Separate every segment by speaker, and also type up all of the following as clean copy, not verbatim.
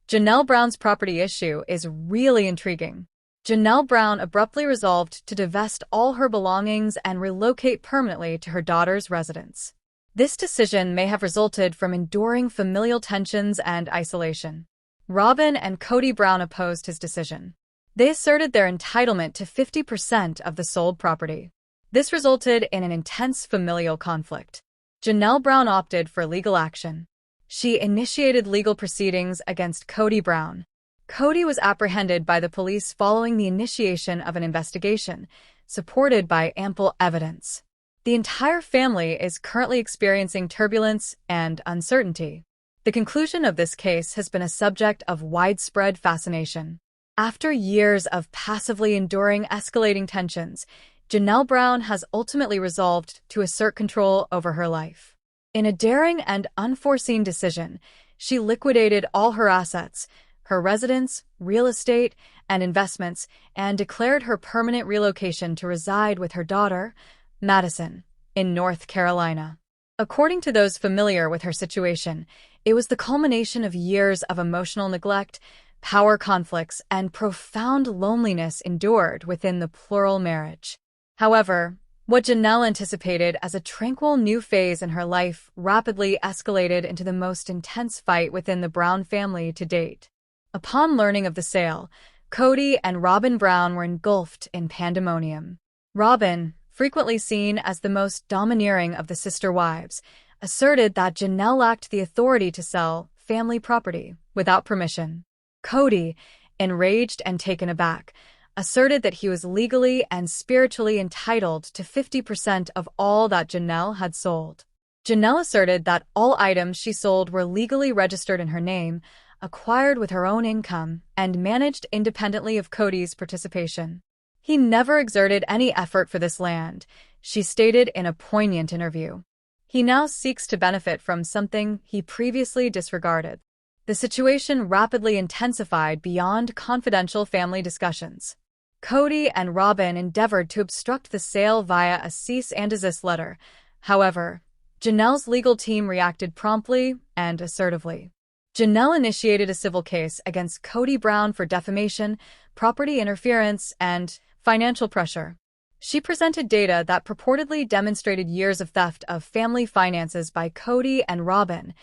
Speaker 1: Janelle Brown's property issue is really intriguing. Janelle Brown abruptly resolved to divest all her belongings and relocate permanently to her daughter's residence. This decision may have resulted from enduring familial tensions and isolation. Robin and Cody Brown opposed his decision. They asserted their entitlement to 50% of the sold property. This resulted in an intense familial conflict. Janelle Brown opted for legal action. She initiated legal proceedings against Cody Brown. Cody was apprehended by the police following the initiation of an investigation, supported by ample evidence. The entire family is currently experiencing turbulence and uncertainty. The conclusion of this case has been a subject of widespread fascination. After years of passively enduring escalating tensions, Janelle Brown has ultimately resolved to assert control over her life. In a daring and unforeseen decision, she liquidated all her assets, her residence, real estate, and investments, and declared her permanent relocation to reside with her daughter, Madison, in North Carolina. According to those familiar with her situation, it was the culmination of years of emotional neglect, power conflicts, and profound loneliness endured within the plural marriage. However, what Janelle anticipated as a tranquil new phase in her life rapidly escalated into the most intense fight within the Brown family to date. Upon learning of the sale, Cody and Robin Brown were engulfed in pandemonium. Robin, frequently seen as the most domineering of the sister wives, asserted that Janelle lacked the authority to sell family property without permission. Cody, enraged and taken aback, asserted that he was legally and spiritually entitled to 50% of all that Janelle had sold. Janelle asserted that all items she sold were legally registered in her name, acquired with her own income, and managed independently of Cody's participation. He never exerted any effort for this land, she stated in a poignant interview. He now seeks to benefit from something he previously disregarded. The situation rapidly intensified beyond confidential family discussions. Cody and Robin endeavored to obstruct the sale via a cease and desist letter. However, Janelle's legal team reacted promptly and assertively. Janelle initiated a civil case against Cody Brown for defamation, property interference, and financial pressure. She presented data that purportedly demonstrated years of theft of family finances by Cody and Robin,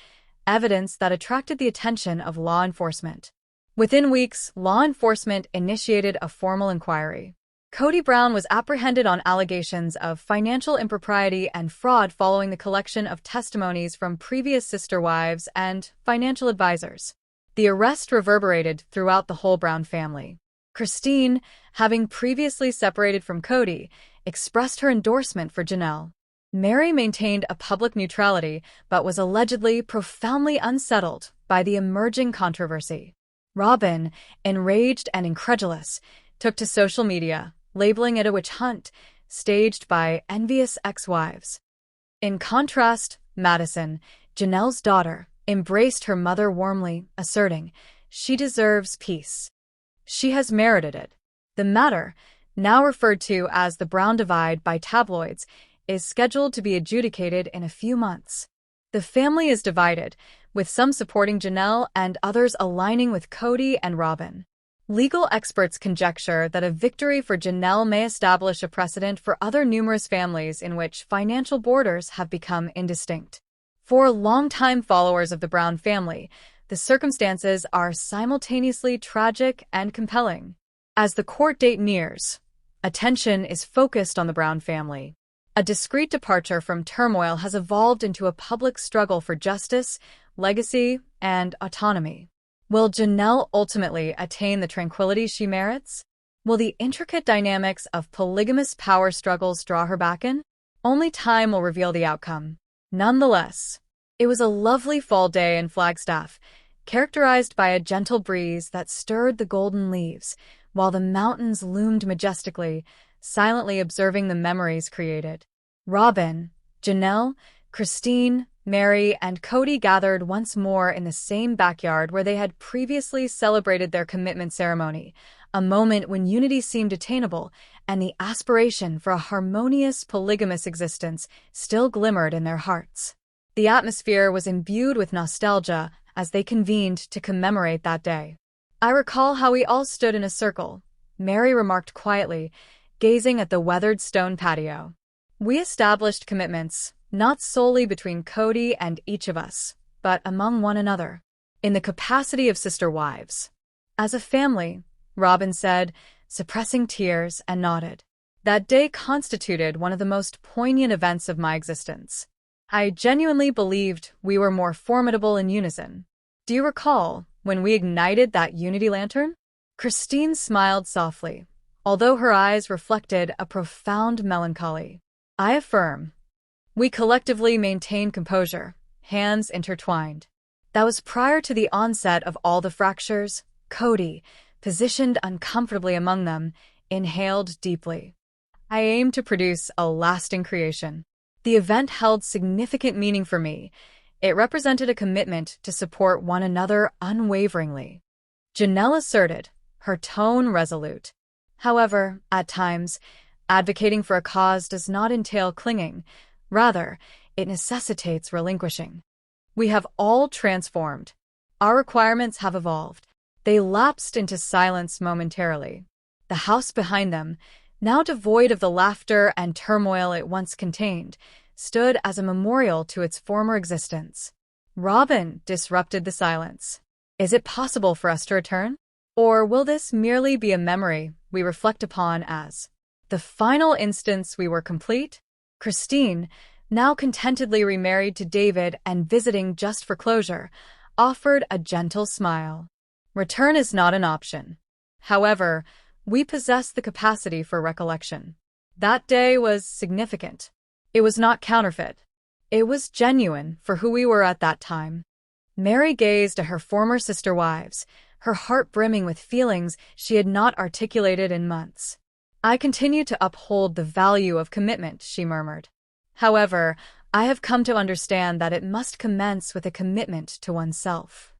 Speaker 1: evidence that attracted the attention of law enforcement. Within weeks, law enforcement initiated a formal inquiry. Cody Brown was apprehended on allegations of financial impropriety and fraud following the collection of testimonies from previous sister wives and financial advisors. The arrest reverberated throughout the whole Brown family. Christine, having previously separated from Cody, expressed her endorsement for Janelle. Mary maintained a public neutrality but was allegedly profoundly unsettled by the emerging controversy. Robin, enraged and incredulous, took to social media, labeling it a witch hunt staged by envious ex-wives. In contrast, Madison, Janelle's daughter, embraced her mother warmly, asserting, "She deserves peace. She has merited it." The matter, now referred to as the Brown Divide by tabloids, is scheduled to be adjudicated in a few months. The family is divided, with some supporting Janelle and others aligning with Cody and Robin. Legal experts conjecture that a victory for Janelle may establish a precedent for other numerous families in which financial borders have become indistinct. For longtime followers of the Brown family, the circumstances are simultaneously tragic and compelling. As the court date nears, attention is focused on the Brown family. A discreet departure from turmoil has evolved into a public struggle for justice, legacy, and autonomy. Will Janelle ultimately attain the tranquility she merits? Will the intricate dynamics of polygamous power struggles draw her back in? Only time will reveal the outcome. Nonetheless, it was a lovely fall day in Flagstaff, characterized by a gentle breeze that stirred the golden leaves, while the mountains loomed majestically, silently observing the memories created. Robin, Janelle, Christine, Mary, and Cody gathered once more in the same backyard where they had previously celebrated their commitment ceremony, a moment when unity seemed attainable and the aspiration for a harmonious polygamous existence still glimmered in their hearts. The atmosphere was imbued with nostalgia as they convened to commemorate that day. I recall how we all stood in a circle, Mary remarked quietly, gazing at the weathered stone patio. We established commitments, not solely between Cody and each of us, but among one another, in the capacity of sister wives. As a family, Robin said, suppressing tears, and nodded. That day constituted one of the most poignant events of my existence. I genuinely believed we were more formidable in unison. Do you recall when we ignited that unity lantern? Christine smiled softly, although her eyes reflected a profound melancholy. I affirm. We collectively maintained composure, hands intertwined. That was prior to the onset of all the fractures. Cody, positioned uncomfortably among them, inhaled deeply. I aimed to produce a lasting creation. The event held significant meaning for me. It represented a commitment to support one another unwaveringly. Janelle asserted, her tone resolute. However, at times, advocating for a cause does not entail clinging. Rather, it necessitates relinquishing. We have all transformed. Our requirements have evolved. They lapsed into silence momentarily. The house behind them, now devoid of the laughter and turmoil it once contained, stood as a memorial to its former existence. Robin disrupted the silence. Is it possible for us to return? Or will this merely be a memory we reflect upon as the final instance we were complete? Christine, now contentedly remarried to David and visiting just for closure, offered a gentle smile. Return is not an option. However, we possess the capacity for recollection. That day was significant. It was not counterfeit. It was genuine for who we were at that time. Mary gazed at her former sister wives, her heart brimming with feelings she had not articulated in months. I continue to uphold the value of commitment, she murmured. However, I have come to understand that it must commence with a commitment to oneself.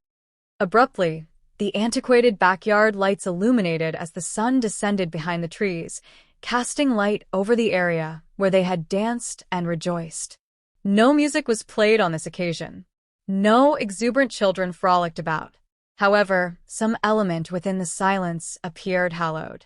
Speaker 1: Abruptly, the antiquated backyard lights illuminated as the sun descended behind the trees, casting light over the area where they had danced and rejoiced. No music was played on this occasion. No exuberant children frolicked about. However, some element within the silence appeared hallowed.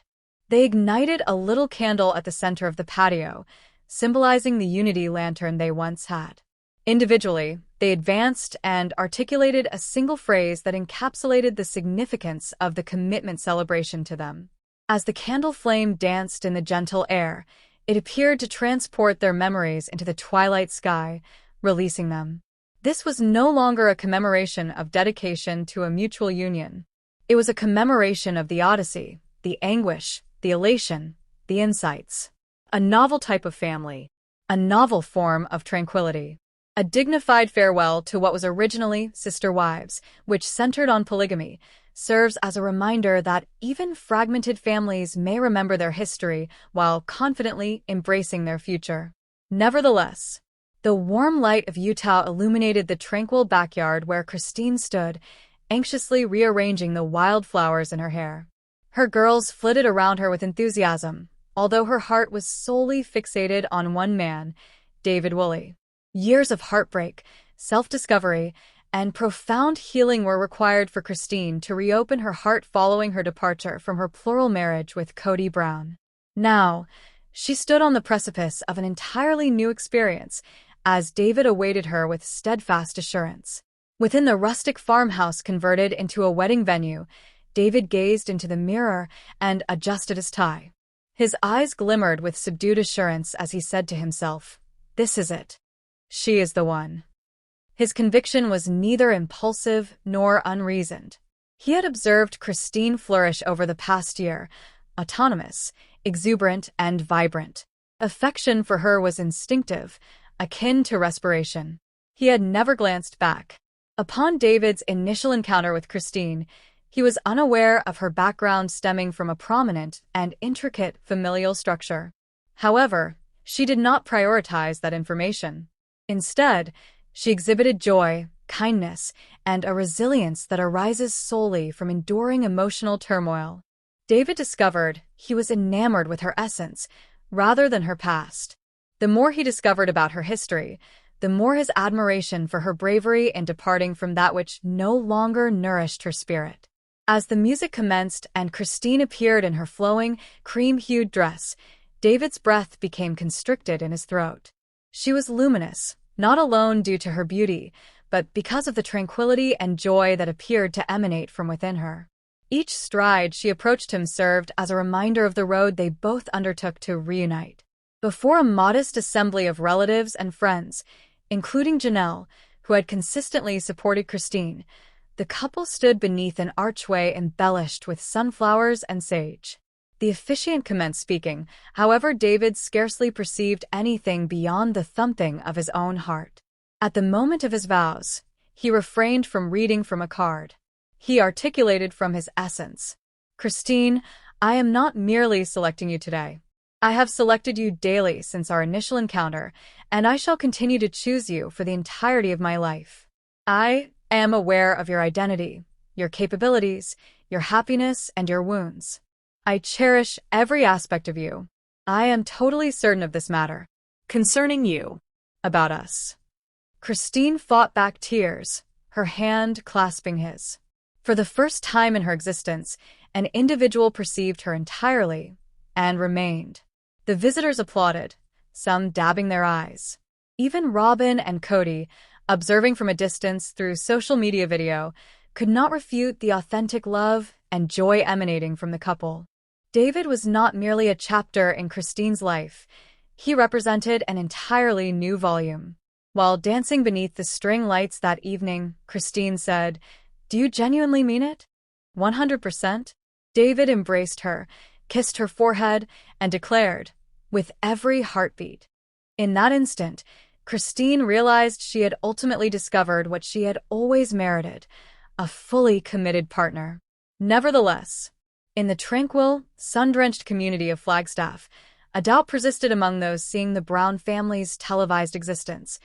Speaker 1: They ignited a little candle at the center of the patio, symbolizing the unity lantern they once had. Individually, they advanced and articulated a single phrase that encapsulated the significance of the commitment celebration to them. As the candle flame danced in the gentle air, it appeared to transport their memories into the twilight sky, releasing them. This was no longer a commemoration of dedication to a mutual union. It was a commemoration of the odyssey, the anguish, the elation, the insights. A novel type of family. A novel form of tranquility. A dignified farewell to what was originally sister wives, which centered on polygamy, serves as a reminder that even fragmented families may remember their history while confidently embracing their future. Nevertheless, the warm light of Utah illuminated the tranquil backyard where Christine stood, anxiously rearranging the wildflowers in her hair. Her girls flitted around her with enthusiasm, although her heart was solely fixated on one man, David Woolley. Years of heartbreak, self-discovery, and profound healing were required for Christine to reopen her heart following her departure from her plural marriage with Cody Brown. Now, she stood on the precipice of an entirely new experience, as David awaited her with steadfast assurance. Within the rustic farmhouse converted into a wedding venue, David gazed into the mirror and adjusted his tie. His eyes glimmered with subdued assurance as he said to himself, "This is it. She is the one." His conviction was neither impulsive nor unreasoned. He had observed Christine flourish over the past year, autonomous, exuberant, and vibrant. Affection for her was instinctive, akin to respiration. He had never glanced back. Upon David's initial encounter with Christine, he was unaware of her background stemming from a prominent and intricate familial structure. However, she did not prioritize that information. Instead, she exhibited joy, kindness, and a resilience that arises solely from enduring emotional turmoil. David discovered he was enamored with her essence, rather than her past. The more he discovered about her history, the more his admiration for her bravery in departing from that which no longer nourished her spirit. As the music commenced and Christine appeared in her flowing, cream-hued dress, David's breath became constricted in his throat. She was luminous, not alone due to her beauty, but because of the tranquility and joy that appeared to emanate from within her. Each stride she approached him served as a reminder of the road they both undertook to reunite. Before a modest assembly of relatives and friends, including Janelle, who had consistently supported Christine, the couple stood beneath an archway embellished with sunflowers and sage. The officiant commenced speaking, however David scarcely perceived anything beyond the thumping of his own heart. At the moment of his vows, he refrained from reading from a card. He articulated from his essence. Christine, I am not merely selecting you today. I have selected you daily since our initial encounter, and I shall continue to choose you for the entirety of my life. I am aware of your identity, your capabilities, your happiness, and your wounds. I cherish every aspect of you. I am totally certain of this matter. Concerning you. About us. Christine fought back tears, her hand clasping his. For the first time in her existence, an individual perceived her entirely, and remained. The visitors applauded, some dabbing their eyes. Even Robin and Cody, observing from a distance through social media video, could not refute the authentic love and joy emanating from the couple. David was not merely a chapter in Christine's life. He represented an entirely new volume. While dancing beneath the string lights that evening, Christine said, "Do you genuinely mean it? 100%? David embraced her, kissed her forehead, and declared, with every heartbeat. In that instant, Christine realized she had ultimately discovered what she had always merited, a fully committed partner. Nevertheless, in the tranquil, sun-drenched community of Flagstaff, a doubt persisted among those seeing the Brown family's televised existence.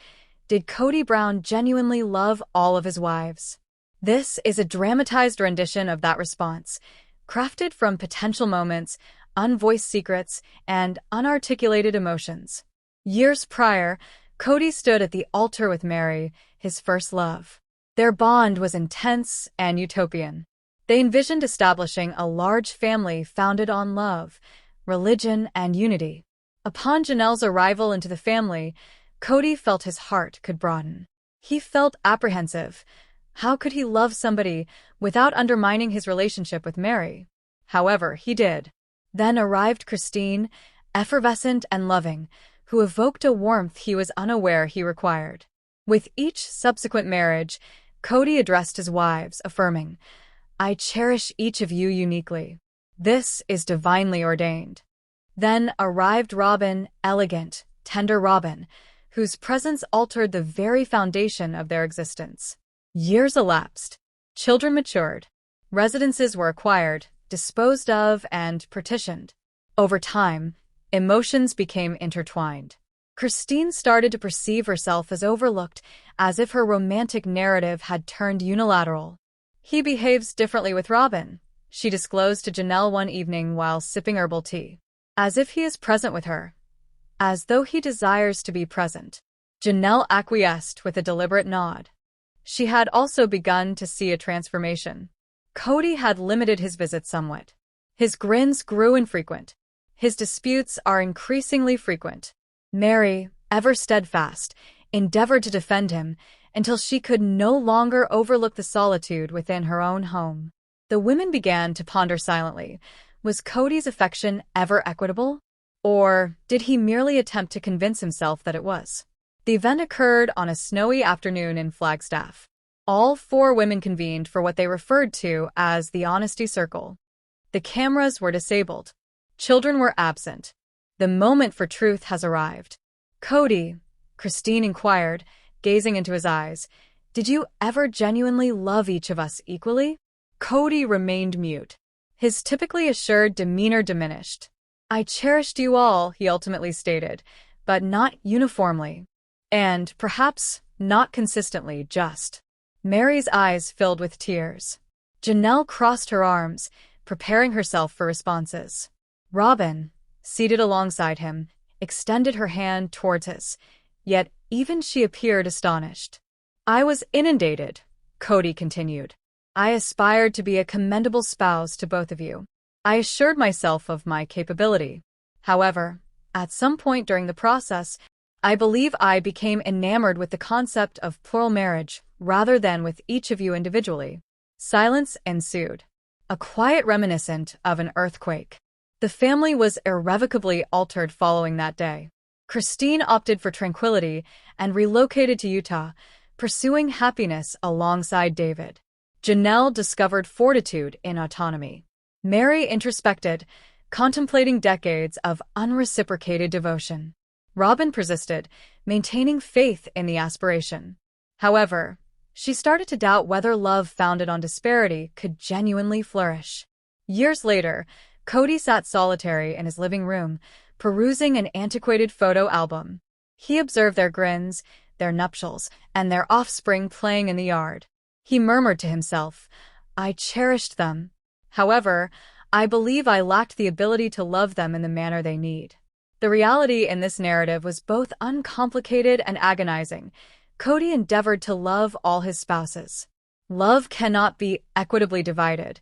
Speaker 1: Did Cody Brown genuinely love all of his wives? This is a dramatized rendition of that response, crafted from potential moments, unvoiced secrets, and unarticulated emotions. Years prior, Cody stood at the altar with Mary, his first love. Their bond was intense and utopian. They envisioned establishing a large family founded on love, religion, and unity. Upon Janelle's arrival into the family, Cody felt his heart could broaden. He felt apprehensive. How could he love somebody without undermining his relationship with Mary? However, he did. Then arrived Christine, effervescent and loving, who evoked a warmth he was unaware he required. With each subsequent marriage, Cody addressed his wives, affirming, "I cherish each of you uniquely. This is divinely ordained." Then arrived Robin, elegant, tender Robin, whose presence altered the very foundation of their existence. Years elapsed. Children matured. Residences were acquired, disposed of, and partitioned. Over time, emotions became intertwined. Christine started to perceive herself as overlooked, as if her romantic narrative had turned unilateral. "He behaves differently with Robin," she disclosed to Janelle one evening while sipping herbal tea. "As if he is present with her. As though he desires to be present." Janelle acquiesced with a deliberate nod. She had also begun to see a transformation. Cody had limited his visits somewhat. His grins grew infrequent. His disputes are increasingly frequent. Mary, ever steadfast, endeavored to defend him until she could no longer overlook the solitude within her own home. The women began to ponder silently. Was Cody's affection ever equitable? Or did he merely attempt to convince himself that it was? The event occurred on a snowy afternoon in Flagstaff. All four women convened for what they referred to as the honesty circle. The cameras were disabled. Children were absent. The moment for truth has arrived. "Cody," Christine inquired, gazing into his eyes, "did you ever genuinely love each of us equally?" Cody remained mute. His typically assured demeanor diminished. "I cherished you all," he ultimately stated, "but not uniformly. And, perhaps, not consistently, just." Mary's eyes filled with tears. Janelle crossed her arms, preparing herself for responses. Robin, seated alongside him, extended her hand towards his, yet Even she appeared astonished. I was inundated, Cody continued. I aspired to be a commendable spouse to both of you. I assured myself of my capability. However, at some point during the process, I believe I became enamored with the concept of plural marriage rather than with each of you individually. Silence ensued, a quiet reminiscent of an earthquake. The family was irrevocably altered following that day. Christine opted for tranquility and relocated to Utah, pursuing happiness alongside David. Janelle discovered fortitude in autonomy. Mary introspected, contemplating decades of unreciprocated devotion. Robin persisted, maintaining faith in the aspiration. However, she started to doubt whether love founded on disparity could genuinely flourish. Years later, Cody sat solitary in his living room, perusing an antiquated photo album. He observed their grins, their nuptials, and their offspring playing in the yard. He murmured to himself, "I cherished them. However, I believe I lacked the ability to love them in the manner they need." The reality in this narrative was both uncomplicated and agonizing. Cody endeavored to love all his spouses. Love cannot be equitably divided.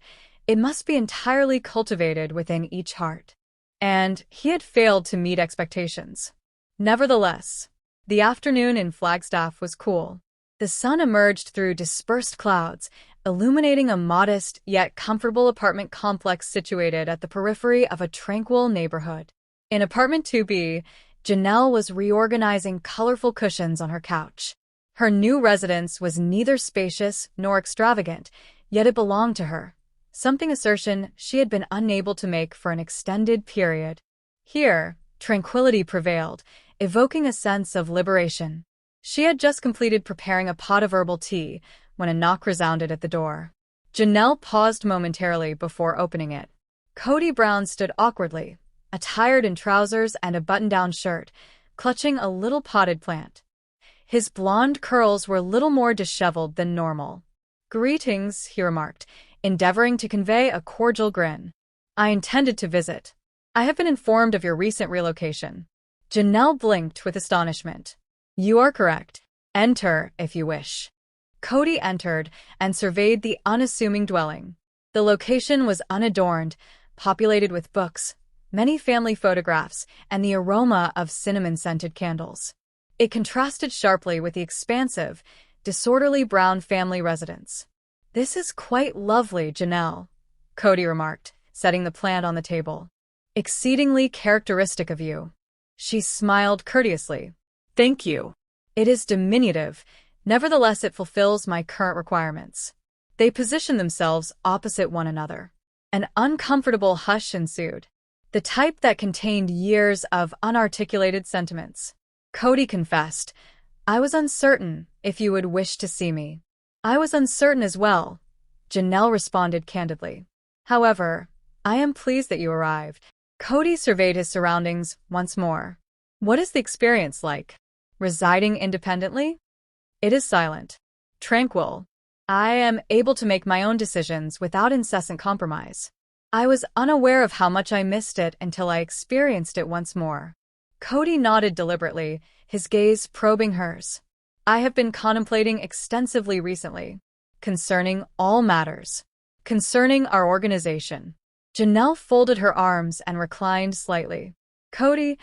Speaker 1: It must be entirely cultivated within each heart. And he had failed to meet expectations. Nevertheless, the afternoon in Flagstaff was cool. The sun emerged through dispersed clouds, illuminating a modest yet comfortable apartment complex situated at the periphery of a tranquil neighborhood. In apartment 2B, Janelle was reorganizing colorful cushions on her couch. Her new residence was neither spacious nor extravagant, yet it belonged to her, something assertion she had been unable to make for an extended period. Here, tranquility prevailed, evoking a sense of liberation. She had just completed preparing a pot of herbal tea when a knock resounded at the door. Janelle paused momentarily before opening it. Cody Brown stood awkwardly, attired in trousers and a button-down shirt, clutching a little potted plant. His blonde curls were little more disheveled than normal. "Greetings," he remarked, endeavoring to convey a cordial grin. "I intended to visit. I have been informed of your recent relocation." Janelle blinked with astonishment. "You are correct. Enter, if you wish." Cody entered and surveyed the unassuming dwelling. The location was unadorned, populated with books, many family photographs, and the aroma of cinnamon-scented candles. It contrasted sharply with the expansive, disorderly brown family residence. "This is quite lovely, Janelle," Cody remarked, setting the plant on the table. "Exceedingly characteristic of you." She smiled courteously. "Thank you. It is diminutive, nevertheless it fulfills my current requirements." They positioned themselves opposite one another. An uncomfortable hush ensued, the type that contained years of unarticulated sentiments. Cody confessed, "I was uncertain if you would wish to see me." "I was uncertain as well," Janelle responded candidly. "However, I am pleased that you arrived." Cody surveyed his surroundings once more. "What is the experience like? Residing independently?" "It is silent. Tranquil. I am able to make my own decisions without incessant compromise. I was unaware of how much I missed it until I experienced it once more." Cody nodded deliberately, his gaze probing hers. "I have been contemplating extensively recently. Concerning all matters. Concerning our organization." Janelle folded her arms and reclined slightly. "Cody,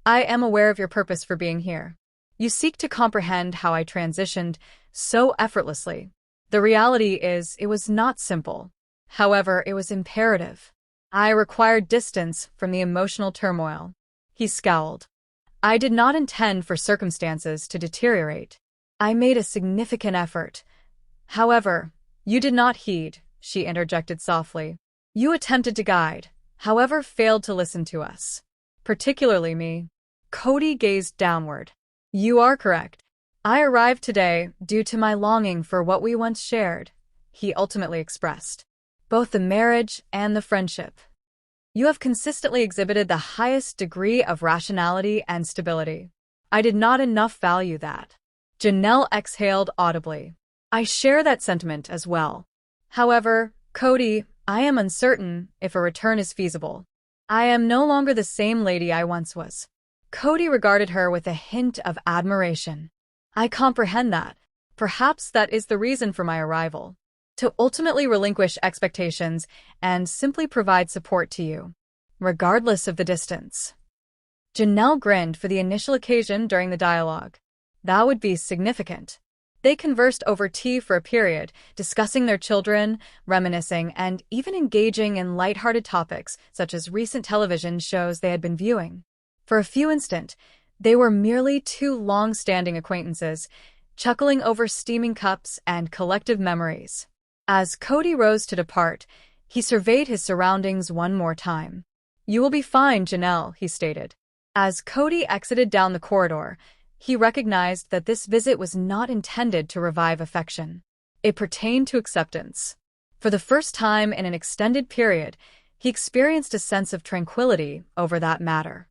Speaker 1: I am aware of your purpose for being here. You seek to comprehend how I transitioned so effortlessly. The reality is, it was not simple. However, it was imperative. I required distance from the emotional turmoil." He scowled. "I did not intend for circumstances to deteriorate. I made a significant effort." "However, you did not heed," she interjected softly. "You attempted to guide, however failed to listen to us. Particularly me." Cody gazed downward. "You are correct. I arrived today due to my longing for what we once shared," he ultimately expressed. "Both the marriage and the friendship. You have consistently exhibited the highest degree of rationality and stability. I did not enough value that." Janelle exhaled audibly. "I share that sentiment as well. However, Cody, I am uncertain if a return is feasible. I am no longer the same lady I once was." Cody regarded her with a hint of admiration. I comprehend that. Perhaps that is the reason for my arrival. To ultimately relinquish expectations and simply provide support to you, regardless of the distance. Janelle grinned for the initial occasion during the dialogue. That would be significant. They conversed over tea for a period, discussing their children, reminiscing, and even engaging in lighthearted topics such as recent television shows they had been viewing. For a few instants, they were merely two long-standing acquaintances, chuckling over steaming cups and collective memories. As Cody rose to depart, he surveyed his surroundings one more time. You will be fine, Janelle, he stated. As Cody exited down the corridor, he recognized that this visit was not intended to revive affection. It pertained to acceptance. For the first time in an extended period, he experienced a sense of tranquility over that matter.